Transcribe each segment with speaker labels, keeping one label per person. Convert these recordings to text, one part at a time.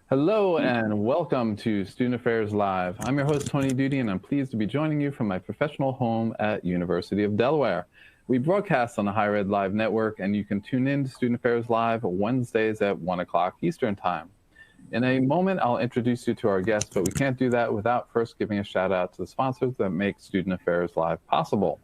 Speaker 1: Hello and welcome to Student Affairs Live. I'm your host, Tony Duty, and I'm pleased to be joining you from my professional home at University of Delaware. We broadcast on the HigherEdLive network, and you can tune in to Student Affairs Live Wednesdays at 1 o'clock Eastern Time. In a moment, I'll introduce you to our guests, but we can't do that without first giving a shout out to the sponsors that make Student Affairs Live possible.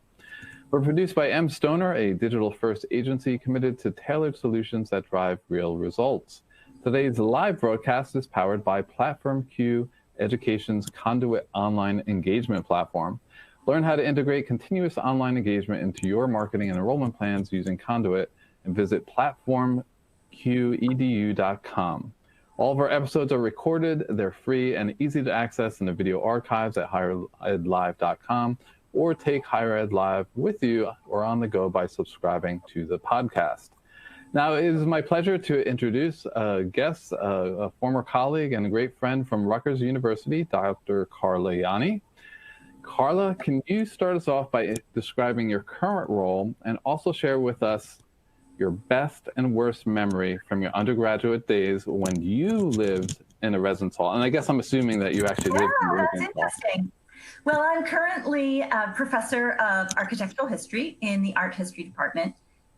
Speaker 1: We're produced by M. Stoner, a digital-first agency committed to tailored solutions that drive real results. Today's live broadcast is powered by Platform Q Education's Conduit online engagement platform. Learn how to integrate continuous online engagement into your marketing and enrollment plans using Conduit and visit platformqedu.com. All of our episodes are recorded, they're free and easy to access in the video archives at HigherEdLive.com, or take HigherEdLive with you or on the go by subscribing to the podcast. Now, it is my pleasure to introduce a guest, a former colleague and a great friend from Rutgers University, Dr. Carla Yanni. Carla, can you start us off by describing your current role and also share with us your best and worst memory from your undergraduate days when you lived in a residence hall? And I guess I'm assuming that you actually lived in a residence hall.
Speaker 2: Yeah, that's interesting. Well, I'm currently a professor of architectural history in the art history department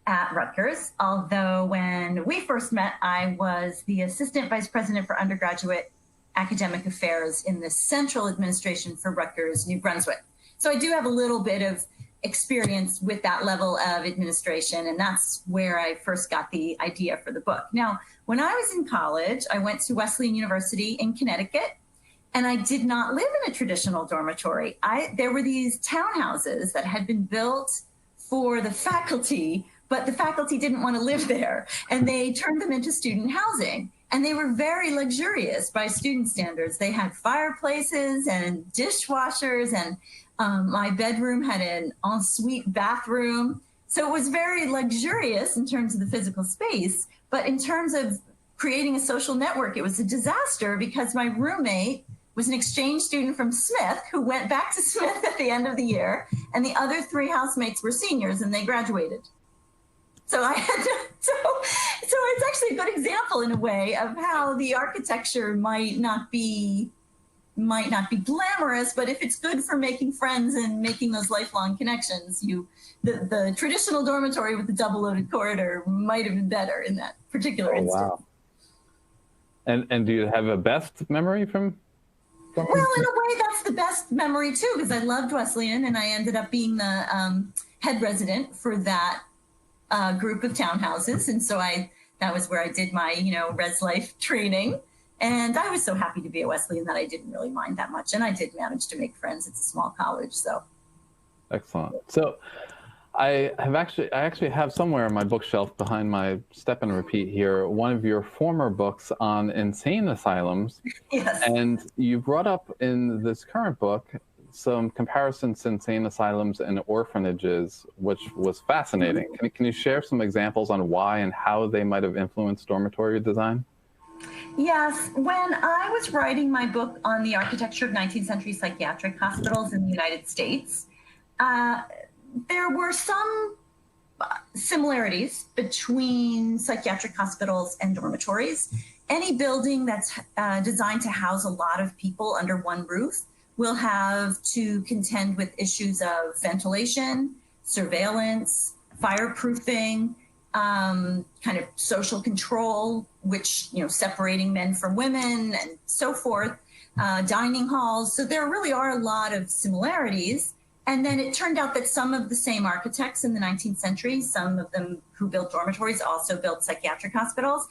Speaker 2: at Rutgers, although when we first met, I was the assistant vice president for undergraduate academic affairs in the central administration for Rutgers, New Brunswick. So I do have a little bit of experience with that level of administration, and that's where I first got the idea for the book. Now, when I was in college, I went to Wesleyan University in Connecticut, and I did not live in a traditional dormitory. There were these townhouses that had been built for the faculty, but the faculty didn't want to live there, and they turned them into student housing. And they were very luxurious by student standards. They had fireplaces and dishwashers, and my bedroom had an ensuite bathroom. So it was very luxurious in terms of the physical space, but in terms of creating a social network, it was a disaster because my roommate was an exchange student from Smith who went back to Smith at the end of the year, and the other three housemates were seniors and they graduated. So I had to, so it's actually a good example in a way of how the architecture might not be glamorous, but if it's good for making friends and making those lifelong connections, the traditional dormitory with the double loaded corridor might have been better in that particular instance. Wow.
Speaker 1: And do you have a best memory from?
Speaker 2: Well, in a way, that's the best memory too, because I loved Wesleyan and I ended up being the head resident for that group of townhouses, and so that was where I did my res life training, and I was so happy to be at Wesleyan that I didn't really mind that much, and I did manage to make friends. It's a small college, so
Speaker 1: excellent. So I actually have somewhere on my bookshelf behind my step and repeat here one of your former books on insane asylums.
Speaker 2: Yes.
Speaker 1: And you brought up in this current book some comparisons to insane asylums and orphanages, which was fascinating. Can you share some examples on why and how they might have influenced dormitory design?
Speaker 2: Yes. When I was writing my book on the architecture of 19th century psychiatric hospitals in the United States, there were some similarities between psychiatric hospitals and dormitories. Any building that's designed to house a lot of people under one roof will have to contend with issues of ventilation, surveillance, fireproofing, kind of social control, which, separating men from women and so forth, dining halls. So there really are a lot of similarities. And then it turned out that some of the same architects in the 19th century, some of them who built dormitories also built psychiatric hospitals.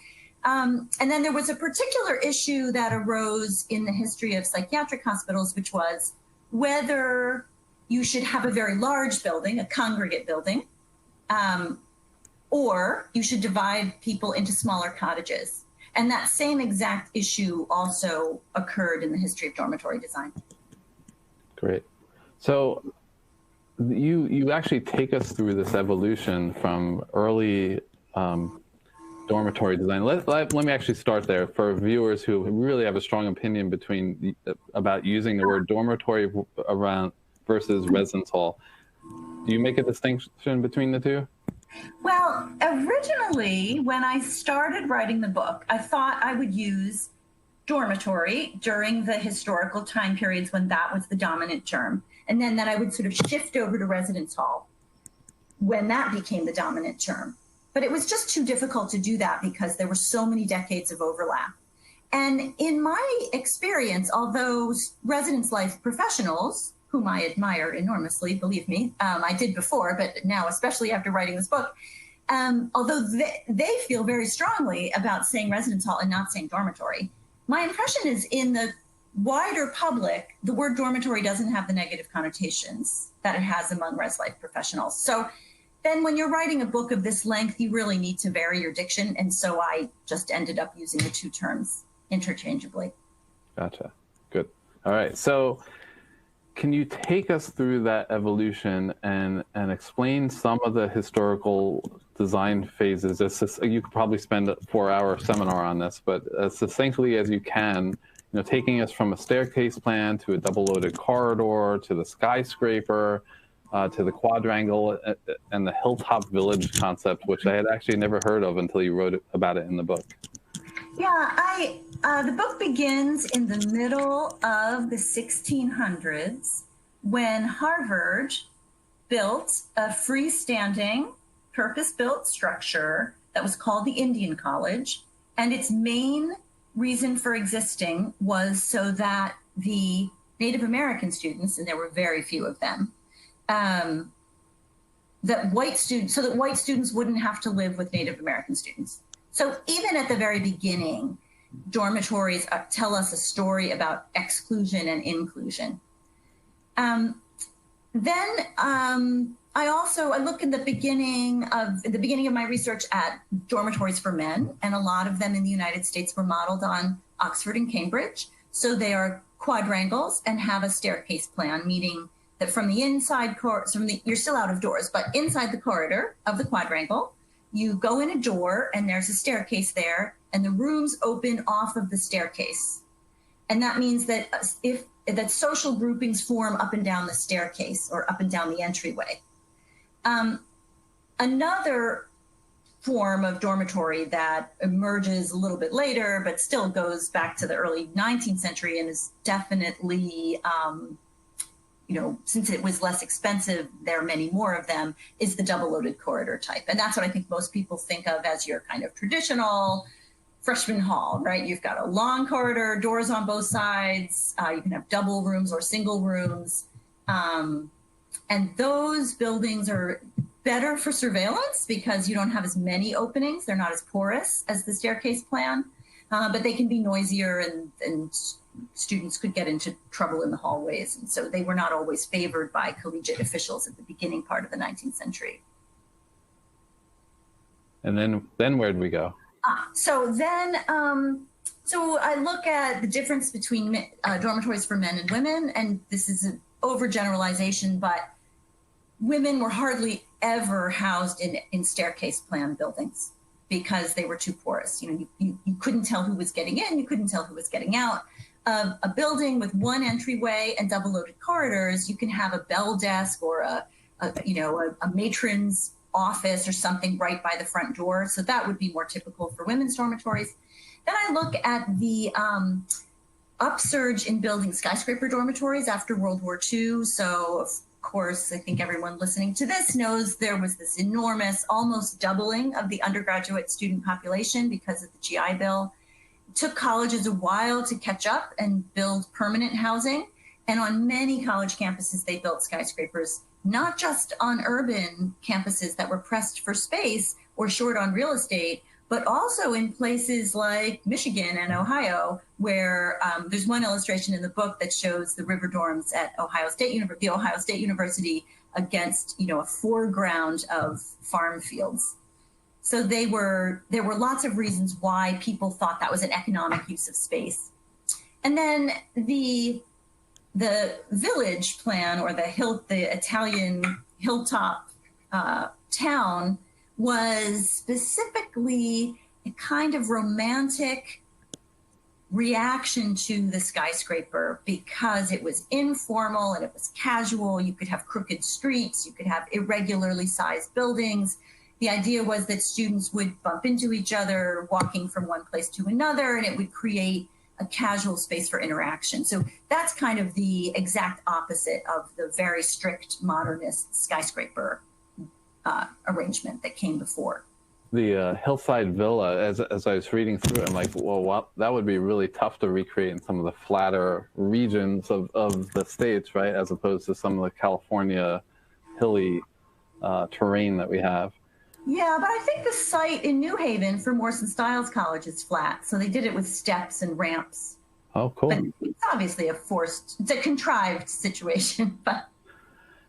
Speaker 2: And then there was a particular issue that arose in the history of psychiatric hospitals, which was whether you should have a very large building, a congregate building, or you should divide people into smaller cottages. And that same exact issue also occurred in the history of dormitory design.
Speaker 1: Great. So you actually take us through this evolution from early dormitory design. Let me actually start there for viewers who really have a strong opinion about using the word dormitory around versus residence hall. Do you make a distinction between the two?
Speaker 2: Well, originally, when I started writing the book, I thought I would use dormitory during the historical time periods when that was the dominant term. And then that I would sort of shift over to residence hall when that became the dominant term. But it was just too difficult to do that because there were so many decades of overlap. And in my experience, although residence life professionals, whom I admire enormously, believe me, I did before, but now, especially after writing this book, although they feel very strongly about saying residence hall and not saying dormitory, my impression is in the wider public, the word dormitory doesn't have the negative connotations that it has among res life professionals. So then when you're writing a book of this length, you really need to vary your diction. And so I just ended up using the two terms interchangeably.
Speaker 1: Gotcha. Good. All right. So can you take us through that evolution and explain some of the historical design phases? You could probably spend a 4-hour seminar on this, but as succinctly as you can, taking us from a staircase plan to a double-loaded corridor to the skyscraper, to the quadrangle and the hilltop village concept, which I had actually never heard of until you wrote about it in the book.
Speaker 2: Yeah, the book begins in the middle of the 1600s when Harvard built a freestanding, purpose-built structure that was called the Indian College. And its main reason for existing was so that the Native American students, and there were very few of them, that white students wouldn't have to live with Native American students. So even at the very beginning, dormitories tell us a story about exclusion and inclusion. I look in the beginning of my research at dormitories for men, and a lot of them in the United States were modeled on Oxford and Cambridge. So they are quadrangles and have a staircase plan, meaning that from the inside, you're still out of doors, but inside the corridor of the quadrangle, you go in a door and there's a staircase there, and the rooms open off of the staircase. And that means that that social groupings form up and down the staircase or up and down the entryway. Another form of dormitory that emerges a little bit later, but still goes back to the early 19th century and is definitely, since it was less expensive, there are many more of them, is the double-loaded corridor type. And that's what I think most people think of as your kind of traditional freshman hall, right? You've got a long corridor, doors on both sides. You can have double rooms or single rooms. And those buildings are better for surveillance because you don't have as many openings. They're not as porous as the staircase plan, but they can be noisier and students could get into trouble in the hallways. And so they were not always favored by collegiate officials at the beginning part of the 19th century.
Speaker 1: And then where'd we go?
Speaker 2: So I look at the difference between dormitories for men and women, and this is an overgeneralization, but women were hardly ever housed in staircase plan buildings because they were too porous. You couldn't tell who was getting in, you couldn't tell who was getting out. A building with one entryway and double-loaded corridors, you can have a bell desk or a matron's office or something right by the front door. So that would be more typical for women's dormitories. Then I look at the upsurge in building skyscraper dormitories after World War II. So of course, I think everyone listening to this knows there was this enormous, almost doubling of the undergraduate student population because of the GI Bill. It took colleges a while to catch up and build permanent housing. And on many college campuses, they built skyscrapers, not just on urban campuses that were pressed for space or short on real estate, but also in places like Michigan and Ohio, where there's one illustration in the book that shows the river dorms at the Ohio State University against, a foreground of farm fields. So there were lots of reasons why people thought that was an economic use of space. And then the village plan, or the Italian hilltop town, was specifically a kind of romantic reaction to the skyscraper because it was informal and it was casual. You could have crooked streets, you could have irregularly sized buildings. The idea was that students would bump into each other walking from one place to another, and it would create a casual space for interaction. So that's kind of the exact opposite of the very strict modernist skyscraper arrangement that came before.
Speaker 1: The hillside villa, as I was reading through it, I'm like, well, that would be really tough to recreate in some of the flatter regions of the States, right? As opposed to some of the California hilly terrain that we have.
Speaker 2: Yeah, but I think the site in New Haven for Morson Stiles College is flat. So they did it with steps and ramps.
Speaker 1: Oh, cool.
Speaker 2: But it's obviously it's a contrived situation, but.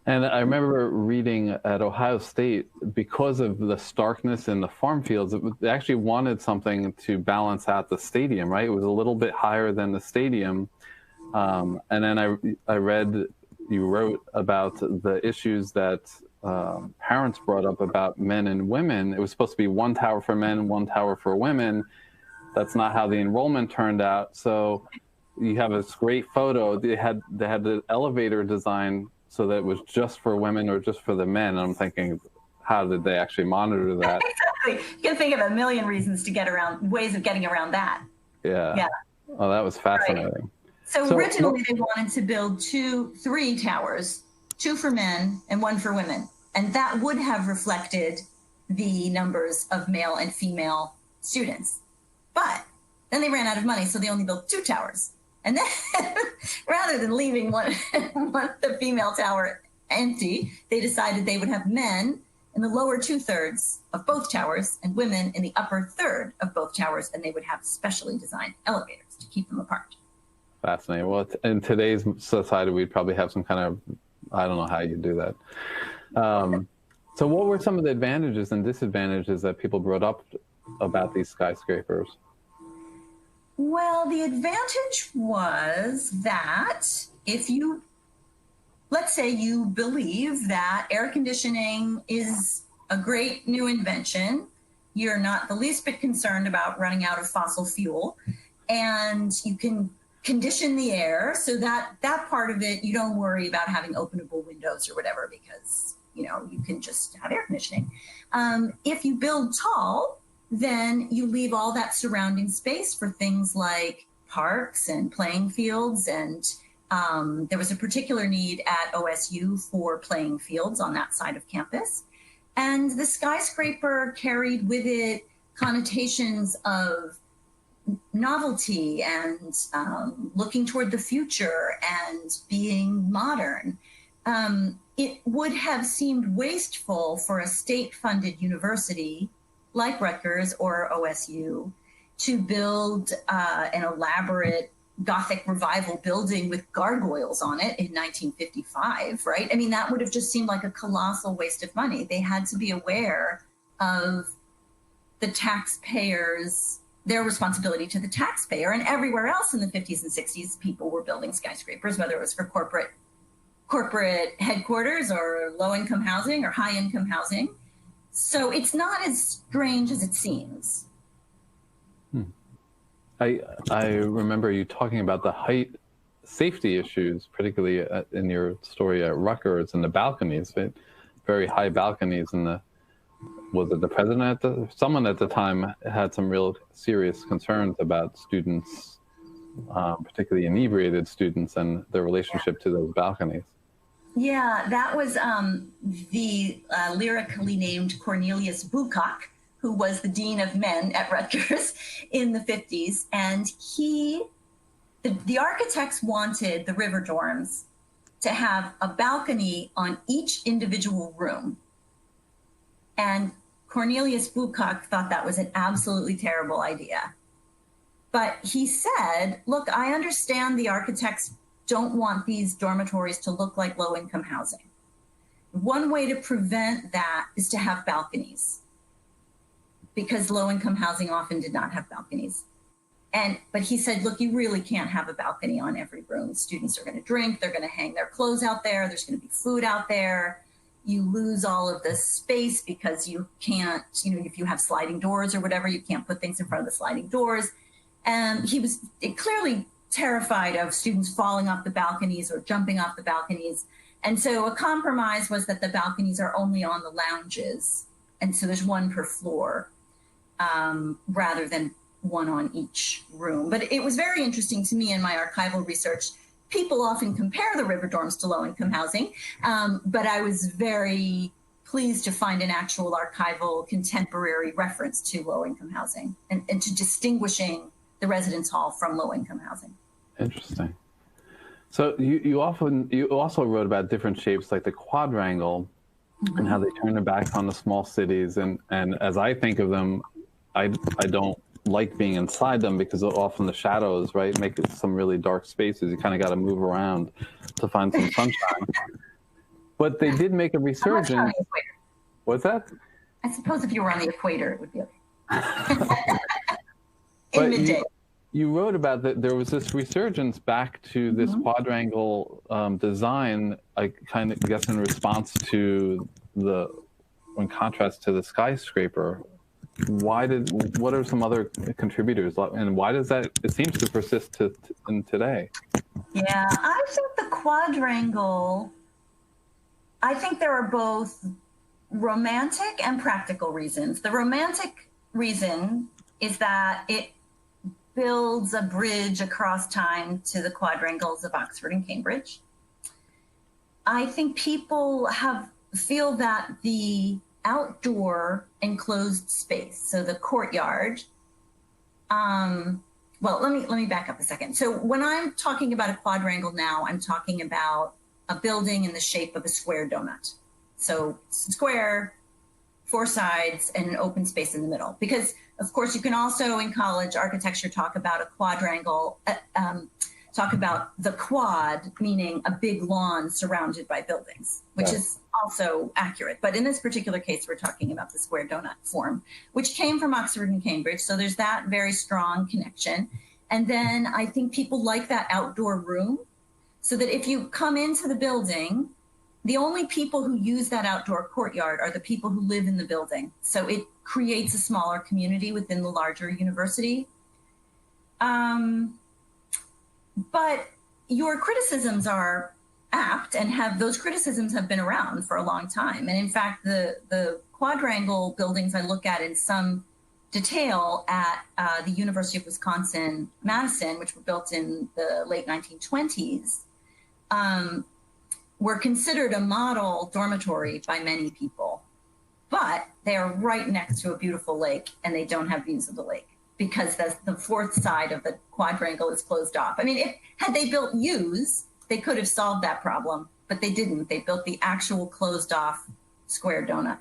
Speaker 1: And I remember reading at Ohio State, because of the starkness in the farm fields, they actually wanted something to balance out the stadium, right? It was a little bit higher than the stadium. And then I read, you wrote about the issues that parents brought up about men and women. It was supposed to be one tower for men, one tower for women. That's not how the enrollment turned out. So you have this great photo. They had the elevator design so that it was just for women or just for the men. And I'm thinking, how did they actually monitor that?
Speaker 2: Exactly. You can think of a million reasons to get around, ways of getting around that.
Speaker 1: Yeah. Yeah. Oh, that was fascinating.
Speaker 2: Right. So originally they wanted to build three towers, 2 for men and 1 for women. And that would have reflected the numbers of male and female students. But then they ran out of money, so they only built 2 towers. And then rather than leaving the female tower empty, they decided they would have men in the lower 2/3 of both towers and women in the upper 1/3 of both towers, and they would have specially designed elevators to keep them apart.
Speaker 1: Fascinating. Well, in today's society, we'd probably have some kind of, I don't know how you do that. So what were some of the advantages and disadvantages that people brought up about these skyscrapers?
Speaker 2: Well, the advantage was that if you, let's say you believe that air conditioning is a great new invention, you're not the least bit concerned about running out of fossil fuel, and you can condition the air so that part of it, you don't worry about having openable windows or whatever, because, you can just have air conditioning. If you build tall, then you leave all that surrounding space for things like parks and playing fields. And there was a particular need at OSU for playing fields on that side of campus. And the skyscraper carried with it connotations of novelty and looking toward the future and being modern. It would have seemed wasteful for a state-funded university like Rutgers or OSU to build an elaborate Gothic revival building with gargoyles on it in 1955, right? I mean, that would have just seemed like a colossal waste of money. They had to be aware of the taxpayers, their responsibility to the taxpayer. And everywhere else in the 50s and 60s, people were building skyscrapers, whether it was for corporate headquarters or low-income housing or high-income housing. So it's not as strange as it seems.
Speaker 1: I remember you talking about the height safety issues, particularly in your story at Rutgers, and the balconies, right? Very high balconies. And was it the president someone at the time had some real serious concerns about students, particularly inebriated students, and their relationship to those balconies.
Speaker 2: Yeah, that was the lyrically named Cornelius Bucock, who was the dean of men at Rutgers in the 50s. And the architects wanted the river dorms to have a balcony on each individual room. And Cornelius Bucock thought that was an absolutely terrible idea. But he said, look, I understand the architects don't want these dormitories to look like low-income housing. One way to prevent that is to have balconies, because low-income housing often did not have balconies. But he said, look, you really can't have a balcony on every room. Students are going to drink, they're going to hang their clothes out there, there's going to be food out there. You lose all of the space because you can't, if you have sliding doors or whatever, you can't put things in front of the sliding doors. And he was clearly terrified of students falling off the balconies or jumping off the balconies. And so a compromise was that the balconies are only on the lounges. And so there's one per floor, rather than one on each room. But it was very interesting to me in my archival research. People often compare the river dorms to low-income housing, but I was very pleased to find an actual archival contemporary reference to low-income housing and to distinguishing the residence hall from low-income housing.
Speaker 1: Interesting. So you also wrote about different shapes like the quadrangle and how they turn their backs on the small cities. And as I think of them, I don't like being inside them because often the shadows, right, make it some really dark spaces. You kind of got to move around to find some sunshine. But they did make a resurgence. What's that?
Speaker 2: I suppose if you were on the equator, it would be okay.
Speaker 1: In midday. You wrote about that there was this resurgence back to this quadrangle design, I kind of guess in response to in contrast to the skyscraper. What are some other contributors, and why does that, it seems to persist in today?
Speaker 2: Yeah, I think the quadrangle, I think there are both romantic and practical reasons. The romantic reason is that it builds a bridge across time to the quadrangles of Oxford and Cambridge. I think people feel that the outdoor enclosed space, so the courtyard, well, let me back up a second. So when I'm talking about a quadrangle now, I'm talking about a building in the shape of a square donut. So square, 4 sides, and an open space in the middle. Because, of course, you can also, in college architecture, talk about a quadrangle, talk about the quad, meaning a big lawn surrounded by buildings, which is also accurate. But in this particular case, we're talking about the square donut form, which came from Oxford and Cambridge. So there's that very strong connection. And then I think people like that outdoor room, so that if you come into the building, the only people who use that outdoor courtyard are the people who live in the building. So it creates a smaller community within the larger university. But your criticisms are apt, and those criticisms have been around for a long time. And in fact, the quadrangle buildings I look at in some detail at the University of Wisconsin-Madison, which were built in the late 1920s, were considered a model dormitory by many people. But they are right next to a beautiful lake, and they don't have views of the lake because the fourth side of the quadrangle is closed off. I mean, had they built U's, they could have solved that problem, but they didn't. They built the actual closed off square donut.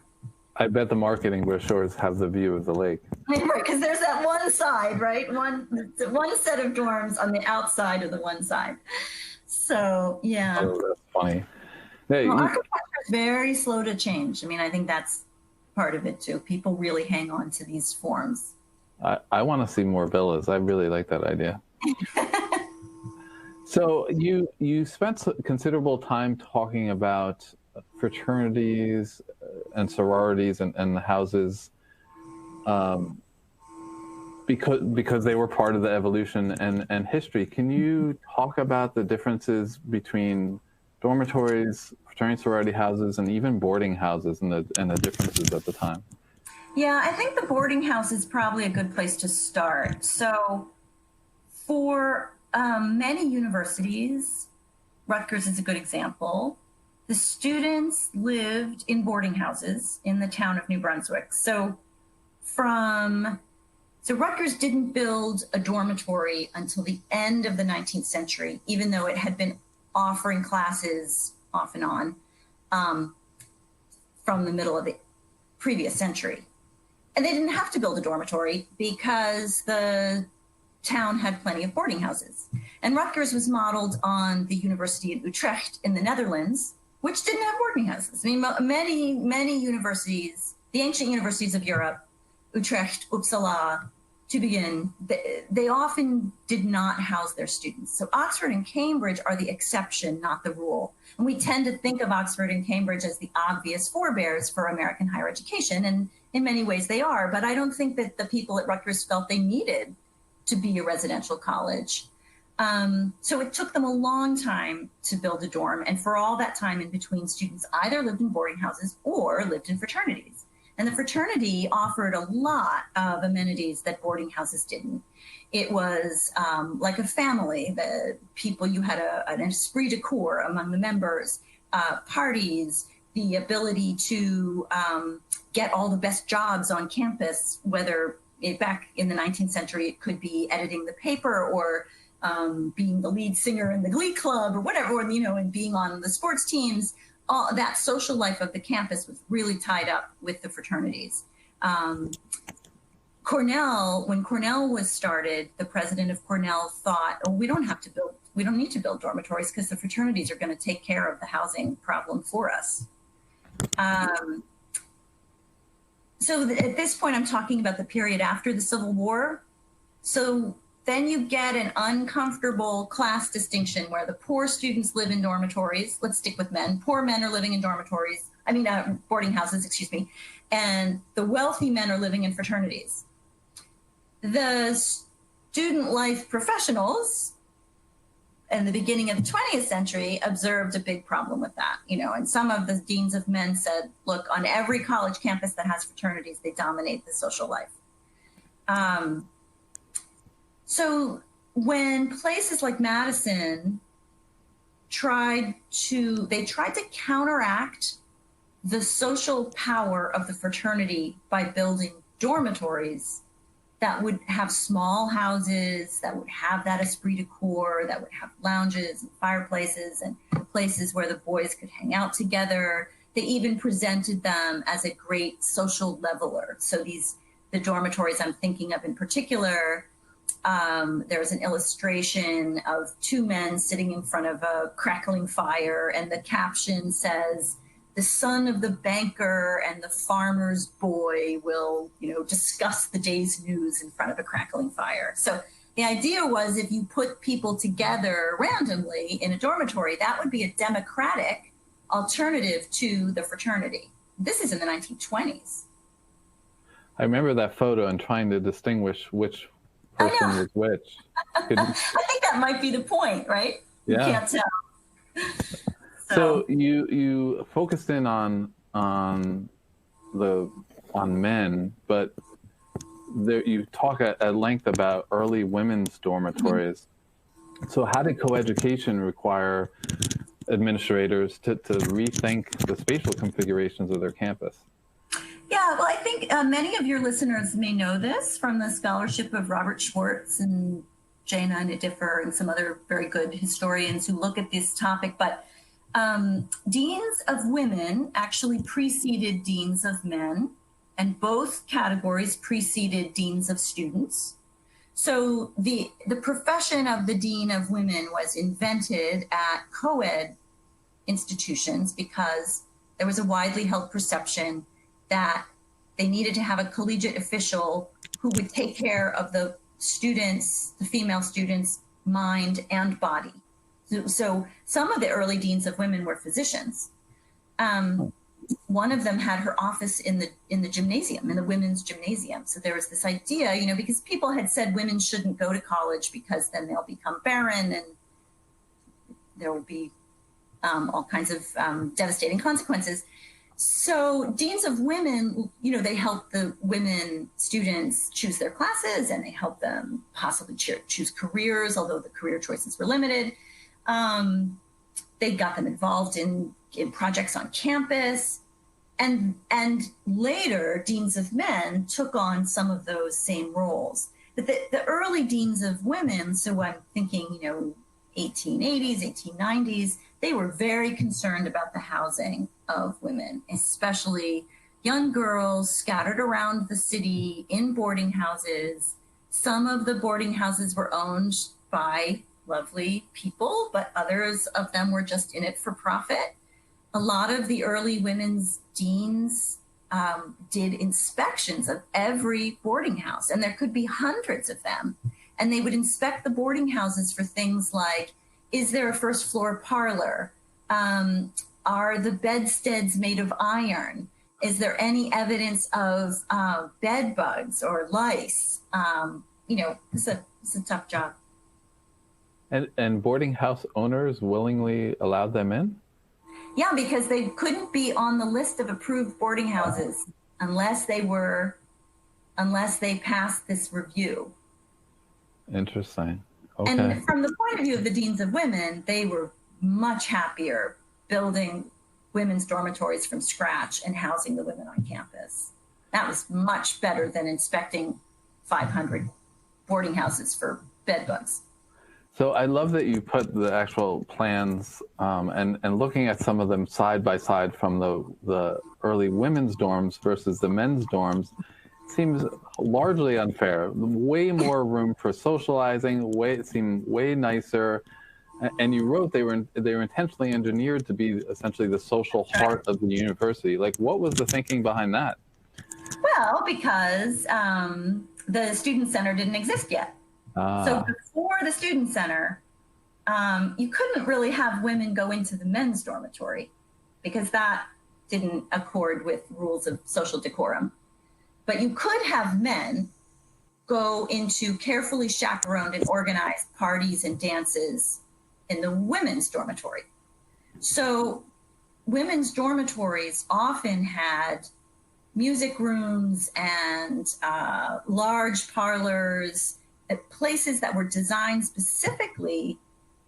Speaker 1: I bet the marketing brochures have the view of the lake.
Speaker 2: Right, because there's that one side, right? One set of dorms on the outside of the one side. So, yeah.
Speaker 1: Oh, that's funny. Hey,
Speaker 2: well, architecture is very slow to change. I mean, I think that's part of it too. People really hang on to these forms.
Speaker 1: I want to see more villas. I really like that idea. So you spent considerable time talking about fraternities and sororities and the houses because they were part of the evolution and history. Can you talk about the differences between dormitories, fraternity sorority houses, and even boarding houses and the differences at the time?
Speaker 2: Yeah, I think the boarding house is probably a good place to start. So for many universities, Rutgers is a good example, the students lived in boarding houses in the town of New Brunswick. So Rutgers didn't build a dormitory until the end of the 19th century, even though it had been offering classes off and on from the middle of the previous century. And they didn't have to build a dormitory because the town had plenty of boarding houses. And Rutgers was modeled on the university in Utrecht in the Netherlands, which didn't have boarding houses. I mean, many universities, the ancient universities of Europe, Utrecht, Uppsala, Tübingen, they often did not house their students. So Oxford and Cambridge are the exception, not the rule. And we tend to think of Oxford and Cambridge as the obvious forebears for American higher education, and in many ways they are, but I don't think that the people at Rutgers felt they needed to be a residential college. So it took them a long time to build a dorm, and for all that time in between, students either lived in boarding houses or lived in fraternities. And the fraternity offered a lot of amenities that boarding houses didn't. It was like a family. The people, you had an esprit de corps among the members, parties, the ability to get all the best jobs on campus, whether back in the 19th century, it could be editing the paper or being the lead singer in the glee club or whatever, and being on the sports teams. All that social life of the campus was really tied up with the fraternities. Cornell, when Cornell was started, the president of Cornell thought, oh, we don't need to build dormitories because the fraternities are going to take care of the housing problem for us. So at this point, I'm talking about the period after the Civil War. So then you get an uncomfortable class distinction where the poor students live in dormitories. Let's stick with men. Poor men are living in dormitories. Boarding houses, excuse me. And the wealthy men are living in fraternities. The student life professionals in the beginning of the 20th century observed a big problem with that, and some of the deans of men said, look, on every college campus that has fraternities, they dominate the social life. So when places like Madison tried to counteract the social power of the fraternity by building dormitories that would have small houses, that would have that esprit de corps, that would have lounges and fireplaces and places where the boys could hang out together. They even presented them as a great social leveler. So the dormitories I'm thinking of in particular, there's an illustration of two men sitting in front of a crackling fire, and the caption says, the son of the banker and the farmer's boy will, discuss the day's news in front of a crackling fire. So the idea was, if you put people together randomly in a dormitory, that would be a democratic alternative to the fraternity. This is in the 1920s.
Speaker 1: I remember that photo and trying to distinguish which person was which.
Speaker 2: I think that might be the point, right?
Speaker 1: Yeah.
Speaker 2: You can't tell.
Speaker 1: So you focused in on men, but there you talk at length about early women's dormitories. So how did coeducation require administrators to rethink the spatial configurations of their campus?
Speaker 2: Yeah, well, I think many of your listeners may know this from the scholarship of Robert Schwartz and Jana Nadiffer and some other very good historians who look at this topic, but deans of women actually preceded deans of men, and both categories preceded deans of students. So the profession of the dean of women was invented at co-ed institutions because there was a widely held perception that they needed to have a collegiate official who would take care of the students, the female students' mind and body. So some of the early deans of women were physicians. One of them had her office in the gymnasium, in the women's gymnasium. So there was this idea, because people had said women shouldn't go to college because then they'll become barren and there will be all kinds of devastating consequences. So deans of women, they help the women students choose their classes, and they help them possibly choose careers, although the career choices were limited. They got them involved in projects on campus, and later deans of men took on some of those same roles. But the early deans of women, so I'm thinking, 1880s, 1890s, they were very concerned about the housing of women, especially young girls scattered around the city in boarding houses. Some of the boarding houses were owned by lovely people, but others of them were just in it for profit. A lot of the early women's deans did inspections of every boarding house, and there could be hundreds of them. And they would inspect the boarding houses for things like, is there a first floor parlor? Are the bedsteads made of iron? Is there any evidence of bed bugs or lice? It's a tough job.
Speaker 1: And boarding house owners willingly allowed them in?
Speaker 2: Yeah, because they couldn't be on the list of approved boarding houses unless they passed this review.
Speaker 1: Interesting. Okay.
Speaker 2: And from the point of view of the deans of women, they were much happier building women's dormitories from scratch and housing the women on campus. That was much better than inspecting 500 boarding houses for bed bugs.
Speaker 1: So I love that you put the actual plans and looking at some of them side by side from the early women's dorms versus the men's dorms seems largely unfair. Way more room for socializing. It seemed way nicer. And you wrote they were intentionally engineered to be essentially the social heart of the university. Like, what was the thinking behind that?
Speaker 2: Well, because the student center didn't exist yet. So before the student center, you couldn't really have women go into the men's dormitory because that didn't accord with rules of social decorum. But you could have men go into carefully chaperoned and organized parties and dances in the women's dormitory. So women's dormitories often had music rooms and large parlors, places that were designed specifically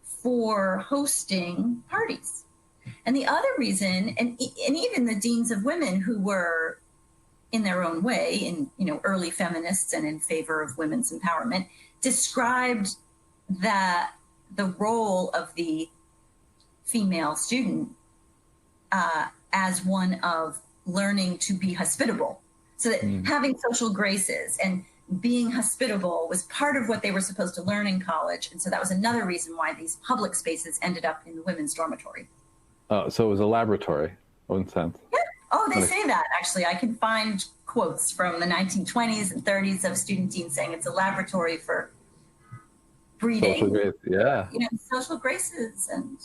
Speaker 2: for hosting parties. And the other reason, and even the deans of women who were in their own way, early feminists and in favor of women's empowerment, described that the role of the female student as one of learning to be hospitable. So that having social graces and being hospitable was part of what they were supposed to learn in college. And so that was another reason why these public spaces ended up in the women's dormitory.
Speaker 1: So it was a laboratory, in a sense.
Speaker 2: Yeah. Oh, they say that, actually. I can find quotes from the 1920s and 30s of student deans saying it's a laboratory for breeding.
Speaker 1: Social grace, yeah.
Speaker 2: Social graces. And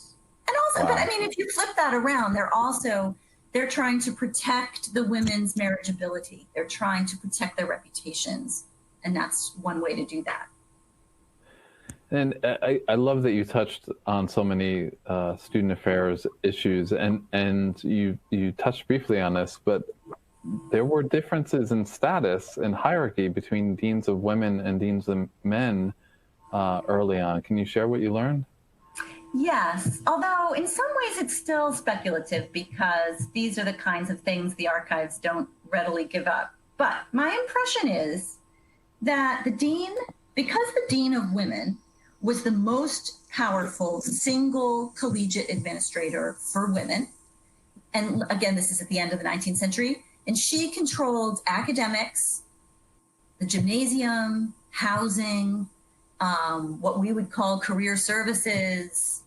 Speaker 2: also, but I mean, if you flip that around, they're trying to protect the women's marriageability. They're trying to protect their reputations. And that's one way to do that.
Speaker 1: And I love that you touched on so many student affairs issues, and you touched briefly on this, but there were differences in status and hierarchy between deans of women and deans of men early on. Can you share what you learned?
Speaker 2: Yes, although in some ways it's still speculative because these are the kinds of things the archives don't readily give up. But my impression is that because the dean of women was the most powerful single collegiate administrator for women. And again, this is at the end of the 19th century. And she controlled academics, the gymnasium, housing, what we would call career services,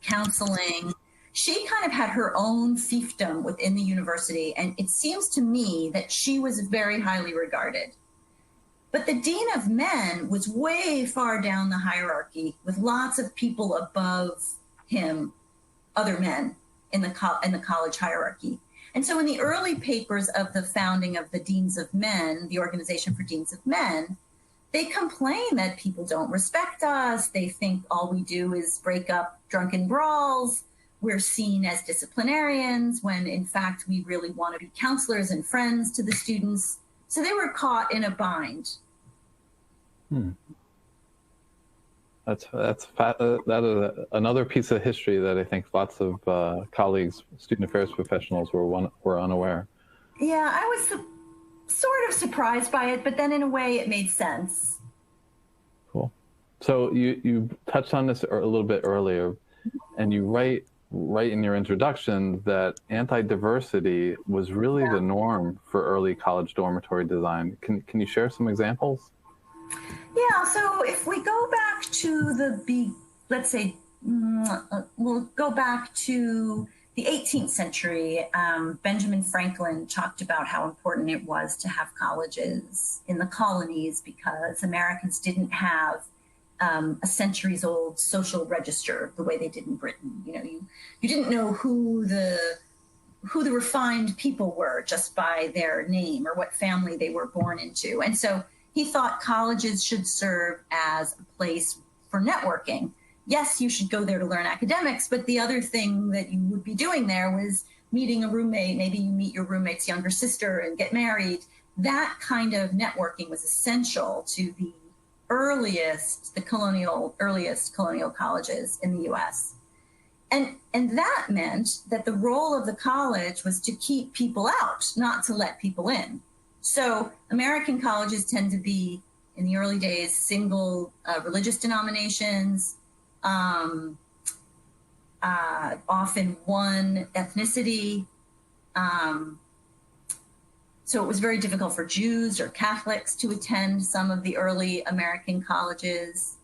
Speaker 2: counseling. She kind of had her own fiefdom within the university. And it seems to me that she was very highly regarded. But the dean of men was way far down the hierarchy with lots of people above him, other men in the college hierarchy. And so in the early papers of the founding of the Deans of Men, the Organization for Deans of Men, they complain that people don't respect us. They think all we do is break up drunken brawls. We're seen as disciplinarians when in fact we really want to be counselors and friends to the students. So they were caught in a bind.
Speaker 1: That is another piece of history that I think lots of colleagues, student affairs professionals, were unaware.
Speaker 2: Yeah, I was sort of surprised by it, but then in a way it made sense.
Speaker 1: Cool. So you touched on this a little bit earlier, and you write in your introduction that anti-diversity was really the norm for early college dormitory design. Can you share some examples?
Speaker 2: Yeah, so if we go back to let's say, we'll go back to the 18th century. Benjamin Franklin talked about how important it was to have colleges in the colonies because Americans didn't have a centuries-old social register the way they did in Britain. You didn't know who the refined people were just by their name or what family they were born into. And so he thought colleges should serve as a place for networking. Yes, you should go there to learn academics, but the other thing that you would be doing there was meeting a roommate, maybe you meet your roommate's younger sister and get married. That kind of networking was essential to the earliest colonial colleges in the US. And that meant that the role of the college was to keep people out, not to let people in. So American colleges tend to be, in the early days, single religious denominations, often one ethnicity. So it was very difficult for Jews or Catholics to attend some of the early American colleges.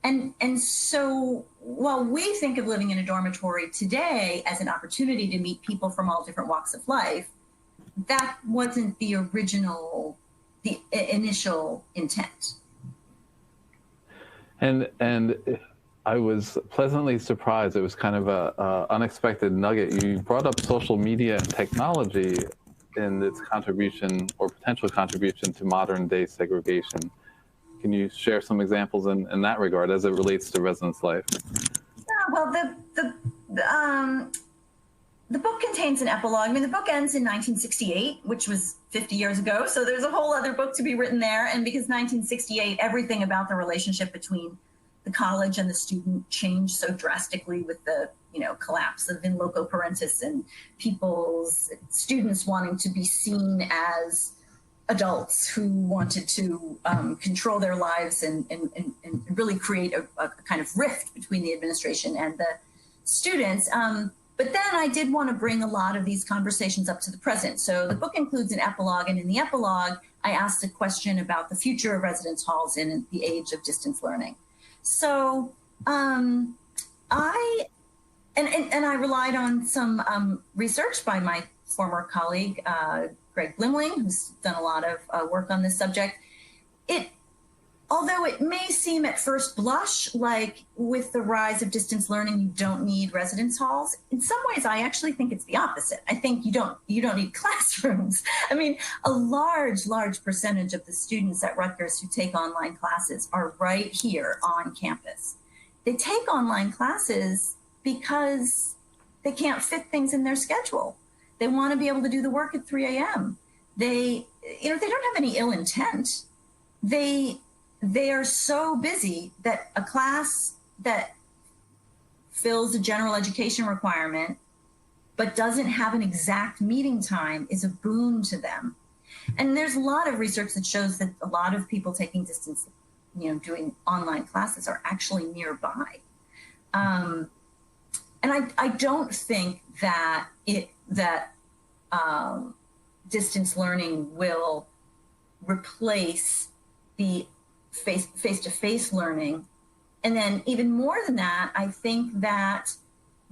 Speaker 2: And so while we think of living in a dormitory today as an opportunity to meet people from all different walks of life, that wasn't the initial intent.
Speaker 1: And I was pleasantly surprised. It was kind of a unexpected nugget. You brought up social media and technology in its contribution or potential contribution to modern day segregation. Can you share some examples in that regard as it relates to residence life?
Speaker 2: Yeah, well, the book contains an epilogue. I mean, the book ends in 1968, which was 50 years ago. So there's a whole other book to be written there. And because 1968, everything about the relationship between the college and the student changed so drastically with the collapse of in loco parentis and students wanting to be seen as adults who wanted to control their lives and really create a kind of rift between the administration and the students. But then I did want to bring a lot of these conversations up to the present. So the book includes an epilogue, and in the epilogue, I asked a question about the future of residence halls in the age of distance learning. So I relied on some research by my former colleague, Greg Blimling, who's done a lot of work on this subject. Although it may seem at first blush like with the rise of distance learning, you don't need residence halls. In some ways, I actually think it's the opposite. I think you don't need classrooms. I mean, a large percentage of the students at Rutgers who take online classes are right here on campus. They take online classes because they can't fit things in their schedule. They want to be able to do the work at 3 a.m. They don't have any ill intent. They are so busy that a class that fills a general education requirement but doesn't have an exact meeting time is a boon to them. And there's a lot of research that shows that a lot of people taking distance, doing online classes are actually nearby. And I don't think that distance learning will replace the face-to-face learning. And then even more than that, I think that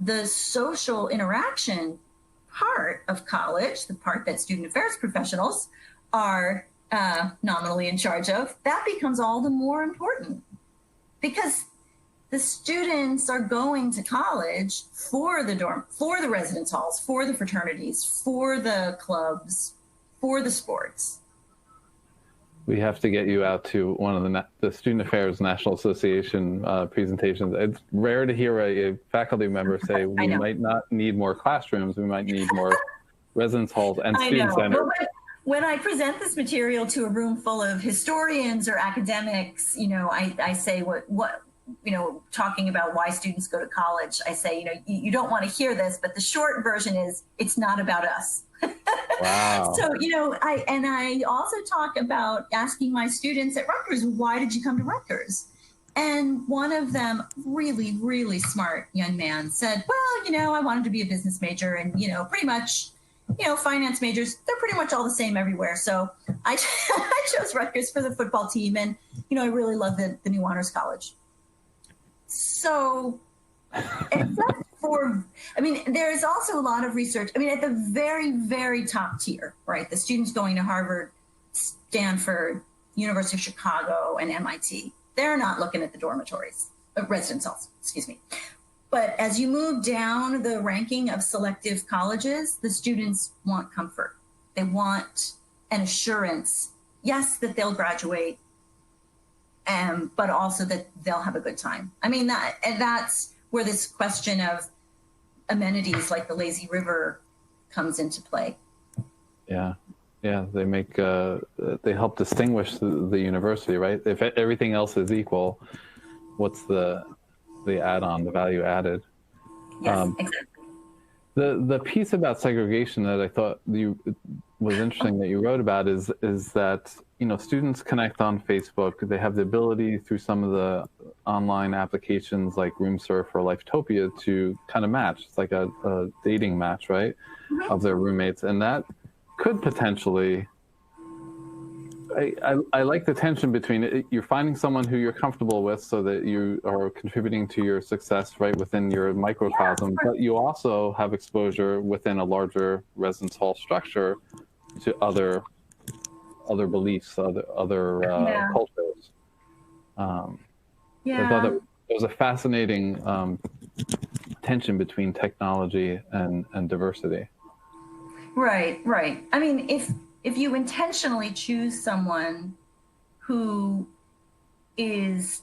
Speaker 2: the social interaction part of college, the part that student affairs professionals are nominally in charge of, that becomes all the more important because the students are going to college for the residence halls, for the fraternities, for the clubs, for the sports.
Speaker 1: We have to get you out to one of the Student Affairs National Association presentations. It's rare to hear a faculty member say, we might not need more classrooms, we might need more residence halls and student centers.
Speaker 2: Well, when I present this material to a room full of historians or academics, I say what talking about why students go to college, I say, you don't want to hear this, but the short version is, it's not about us.
Speaker 1: Wow.
Speaker 2: So, I also talk about asking my students at Rutgers, why did you come to Rutgers? And one of them, really, really smart young man, said, well, I wanted to be a business major and, pretty much, finance majors, they're pretty much all the same everywhere. So I chose Rutgers for the football team. And, I really love the new honors college. So except for, there's also a lot of research. At the very, very top tier, right? The students going to Harvard, Stanford, University of Chicago, and MIT, they're not looking at the dormitories, residence halls, excuse me. But as you move down the ranking of selective colleges, the students want comfort. They want an assurance, yes, that they'll graduate, but also that they'll have a good time. That's where this question of amenities like the lazy river comes into play.
Speaker 1: Yeah. Yeah, they make they help distinguish the university, right? If everything else is equal, what's the add-on, the value added?
Speaker 2: Yes, exactly.
Speaker 1: The piece about segregation that I thought was interesting that you wrote about is that, you know, students connect on Facebook. They have the ability through some of the online applications like RoomSurf or Lifetopia to kind of match. It's like a dating match, right, of their roommates, and that could potentially. I like the tension between it. You're finding someone who you're comfortable with so that you are contributing to your success right within your microcosm, but you also have exposure within a larger residence hall structure to other beliefs, other cultures. I thought that there was a fascinating tension between technology and diversity.
Speaker 2: Right, right. I mean, if you intentionally choose someone who is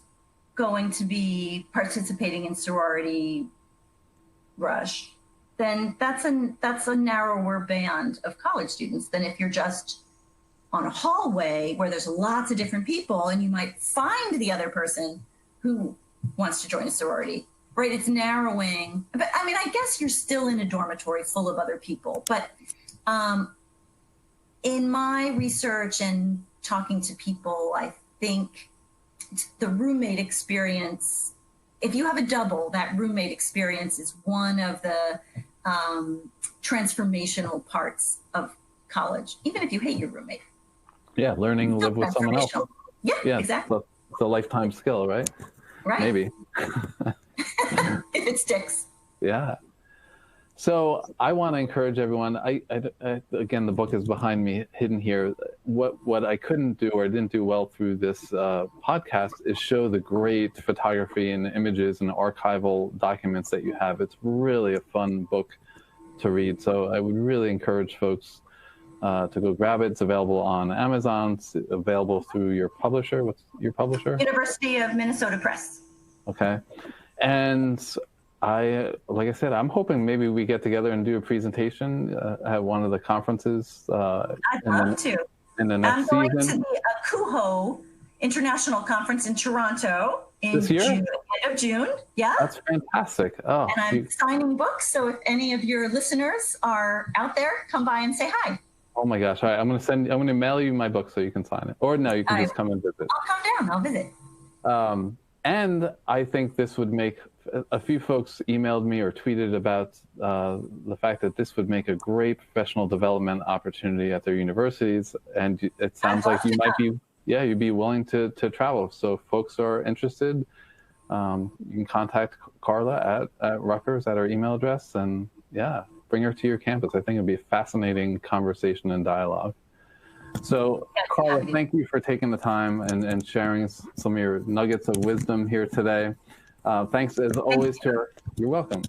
Speaker 2: going to be participating in sorority rush, then that's a narrower band of college students than if you're just on a hallway where there's lots of different people and you might find the other person who wants to join a sorority, right? It's narrowing. But I mean, I guess you're still in a dormitory full of other people, but in my research and talking to people, I think the roommate experience, if you have a double, that roommate experience is one of the transformational parts of college, even if you hate your roommate.
Speaker 1: Yeah, learning to live with someone else.
Speaker 2: Yeah, exactly.
Speaker 1: It's a lifetime skill, right?
Speaker 2: Right.
Speaker 1: Maybe.
Speaker 2: If it sticks.
Speaker 1: Yeah. So I want to encourage everyone. I again, the book is behind me, hidden here. What I couldn't do or didn't do well through this podcast is show the great photography and images and archival documents that you have. It's really a fun book to read. So I would really encourage folks to go grab it. It's available on Amazon. It's available through your publisher. What's your publisher?
Speaker 2: University of Minnesota Press.
Speaker 1: Okay. And like I said, I'm hoping maybe we get together and do a presentation at one of the conferences.
Speaker 2: I'd love to.
Speaker 1: In the next season.
Speaker 2: I'm going to the ACUHO International Conference in Toronto in
Speaker 1: this year?
Speaker 2: End of June. Yeah.
Speaker 1: That's fantastic. Oh,
Speaker 2: and I'm signing books. So if any of your listeners are out there, come by and say hi.
Speaker 1: Oh my gosh. All right. I'm going to mail you my book so you can sign it. Or no, you can just come and visit.
Speaker 2: I'll come down. I'll visit.
Speaker 1: And I think this would make a few folks emailed me or tweeted about the fact that this would make a great professional development opportunity at their universities. And it sounds like you might be, you'd be willing to travel. So if folks are interested, you can contact Carla at Rutgers at our email address and bring her to your campus. I think it'd be a fascinating conversation and dialogue. So, Carla, thank you for taking the time and sharing some of your nuggets of wisdom here today. Thanks as always you're welcome.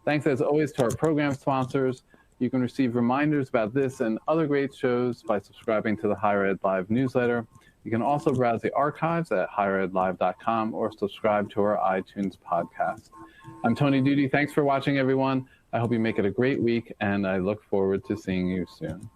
Speaker 1: Thanks as always to our program sponsors. You can receive reminders about this and other great shows by subscribing to the HigherEdLive newsletter. You can also browse the archives at higheredlive.com or subscribe to our iTunes podcast. I'm Tony Duty. Thanks for watching, everyone. I hope you make it a great week, and I look forward to seeing you soon.